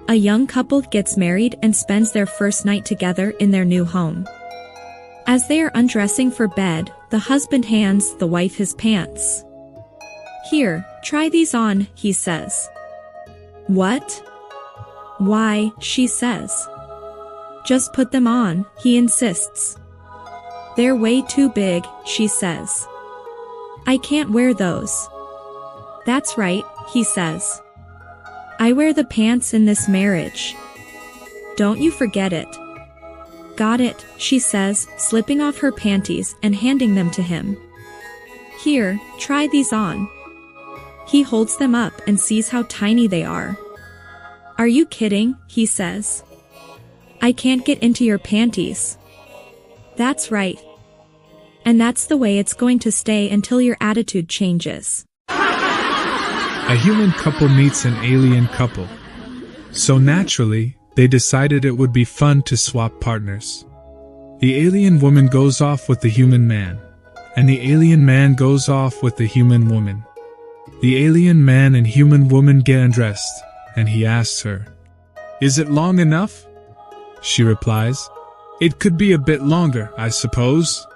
A young couple gets married and spends their first night together in their new home. As they are undressing for bed, the husband hands the wife his pants. "Here, try these on," he says. "What?" "Why," she says. "Just put them on," he insists. "They're way too big," she says. "I can't wear those." "That's right," he says. "I wear the pants in this marriage. Don't you forget it." "Got it," she says, slipping off her panties and handing them to him. "Here, try these on." He holds them up and sees how tiny they are. "Are you kidding?" he says. "I can't get into your panties." "That's right. And that's the way it's going to stay until your attitude changes." A human couple meets an alien couple. So naturally, they decided it would be fun to swap partners. The alien woman goes off with the human man, and the alien man goes off with the human woman. The alien man and human woman get undressed, and he asks her, "Is it long enough?" She replies, "It could be a bit longer, I suppose."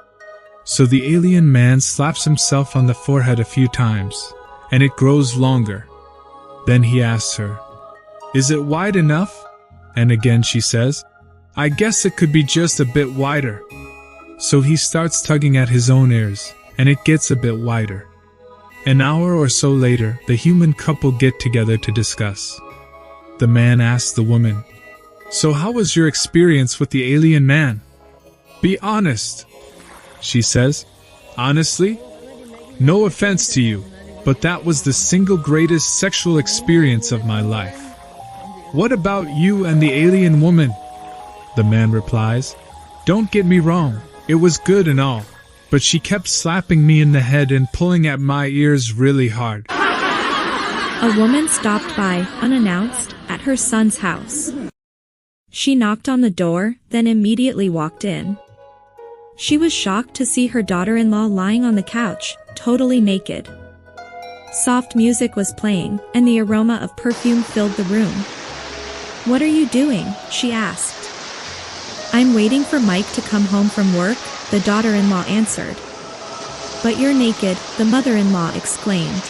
So the alien man slaps himself on the forehead a few times, and it grows longer. Then he asks her, "Is it wide enough?" And again she says, "I guess it could be just a bit wider." So he starts tugging at his own ears, and it gets a bit wider. An hour or so later, the human couple get together to discuss. The man asks the woman, "So how was your experience with the alien man?" "Be honest," she says. "Honestly? No offense to you, but that was the single greatest sexual experience of my life." "What about you and the alien woman?" The man replies, "Don't get me wrong, it was good and all, but she kept slapping me in the head and pulling at my ears really hard." A woman stopped by, unannounced, at her son's house. She knocked on the door, then immediately walked in. She was shocked to see her daughter-in-law lying on the couch, totally naked. Soft music was playing, and the aroma of perfume filled the room. "What are you doing?" she asked. "I'm waiting for Mike to come home from work," the daughter-in-law answered. "But you're naked," the mother-in-law exclaimed.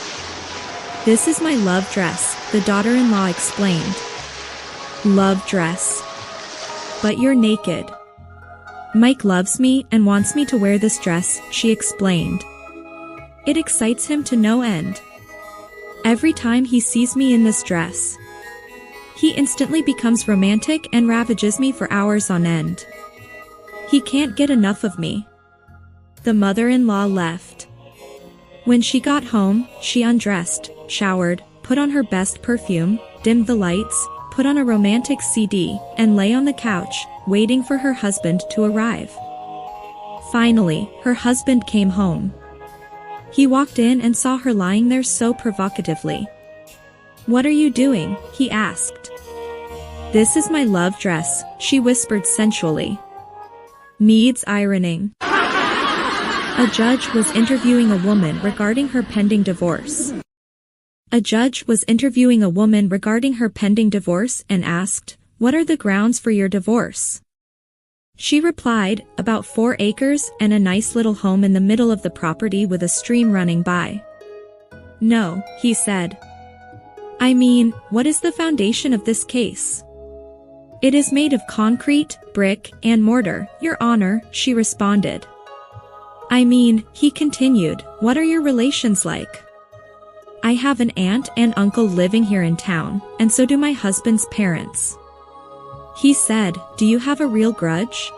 "This is my love dress," the daughter-in-law explained. "Love dress? But you're naked." "Mike loves me and wants me to wear this dress," she explained. "It excites him to no end. Every time he sees me in this dress, he instantly becomes romantic and ravages me for hours on end. He can't get enough of me." The mother-in-law left. When she got home, she undressed, showered, put on her best perfume, dimmed the lights, put on a romantic CD, and lay on the couch, waiting for her husband to arrive. Finally, her husband came home. He walked in and saw her lying there so provocatively. "What are you doing?" he asked. "This is my love dress," she whispered sensually. "Needs ironing." A judge was interviewing a woman regarding her pending divorce. A judge was interviewing a woman regarding her pending divorce and asked, "What are the grounds for your divorce?" She replied, "About 4 acres and a nice little home in the middle of the property with a stream running by." "No," he said. "I mean, what is the foundation of this case?" "It is made of concrete, brick, and mortar, Your Honor," she responded. "I mean," he continued, "what are your relations like?" "I have an aunt and uncle living here in town, and so do my husband's parents." He said, "Do you have a real grudge?"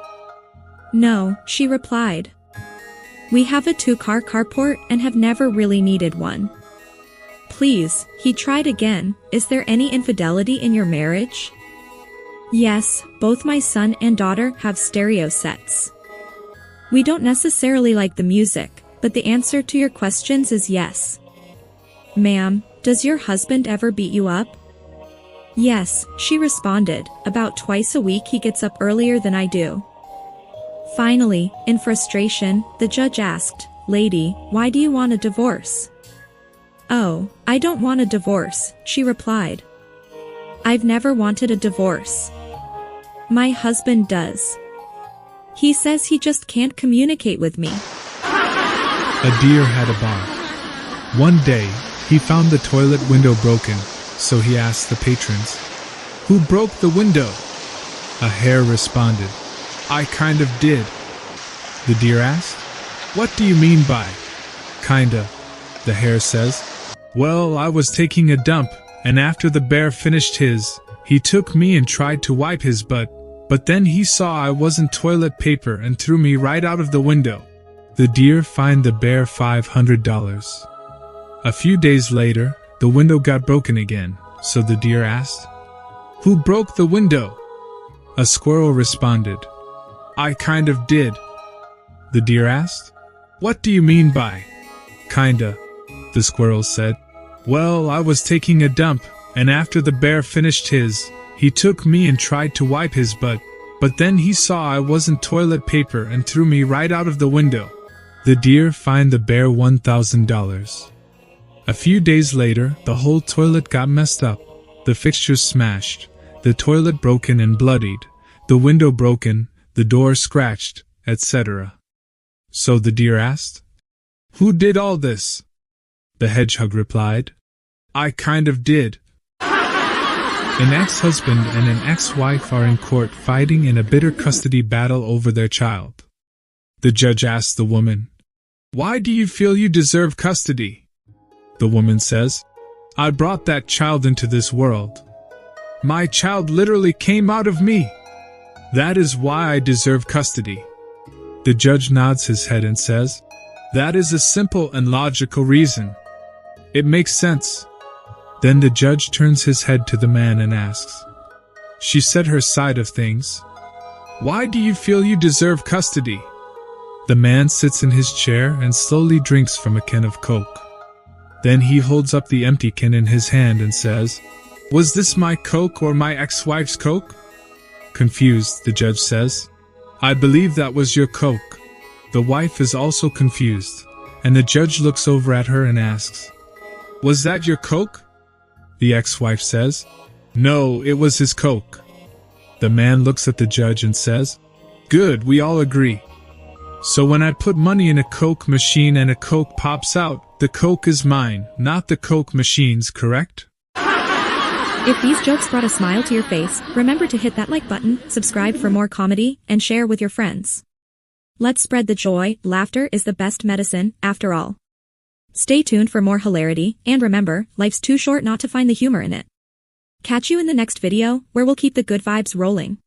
"No," she replied. "We have a 2-car carport and have never really needed one." "Please," he tried again, "is there any infidelity in your marriage?" "Yes, both my son and daughter have stereo sets. We don't necessarily like the music, but the answer to your questions is yes." "Ma'am, does your husband ever beat you up?" "Yes," she responded, "about twice a week he gets up earlier than I do." Finally, in frustration, the judge asked, "Lady, why do you want a divorce?" "Oh, I don't want a divorce," she replied. I've never wanted a divorce. My husband does. He says he just can't communicate with me. A deer had a bar. One day, he found the toilet window broken, so he asked the patrons, "Who broke the window?" A hare responded, "I kind of did." The deer asked, "What do you mean by kinda?" The hare says, "Well, I was taking a dump, and after the bear finished his, he took me and tried to wipe his butt, but then he saw I wasn't toilet paper and threw me right out of the window." The deer fined the bear $500. A few days later, the window got broken again, so the deer asked, "Who broke the window?" A squirrel responded, "I kind of did." The deer asked, "What do you mean by kinda?" The squirrel said, "Well, I was taking a dump, and after the bear finished his, he took me and tried to wipe his butt, but then he saw I wasn't toilet paper and threw me right out of the window." The deer fined the bear $1,000. A few days later, the whole toilet got messed up, the fixtures smashed, the toilet broken and bloodied, the window broken, the door scratched, etc. So the deer asked, "Who did all this?" The hedgehog replied, "I kind of did." An ex-husband and an ex-wife are in court fighting in a bitter custody battle over their child. The judge asks the woman, "Why do you feel you deserve custody?" The woman says, "I brought that child into this world. My child literally came out of me. That is why I deserve custody." The judge nods his head and says, "That is a simple and logical reason. It makes sense." Then the judge turns his head to the man and asks, "She said her side of things. Why do you feel you deserve custody?" The man sits in his chair and slowly drinks from a can of Coke. Then he holds up the empty can in his hand and says, "Was this my Coke or my ex-wife's Coke?" Confused, the judge says, "I believe that was your Coke." The wife is also confused, and the judge looks over at her and asks, "Was that your Coke?" The ex-wife says, "No, it was his Coke." The man looks at the judge and says, "Good, we all agree. So when I put money in a Coke machine and a Coke pops out, the Coke is mine, not the Coke machine's, correct?" If these jokes brought a smile to your face, remember to hit that like button, subscribe for more comedy, and share with your friends. Let's spread the joy. Laughter is the best medicine, after all. Stay tuned for more hilarity, and remember, life's too short not to find the humor in it. Catch you in the next video, where we'll keep the good vibes rolling.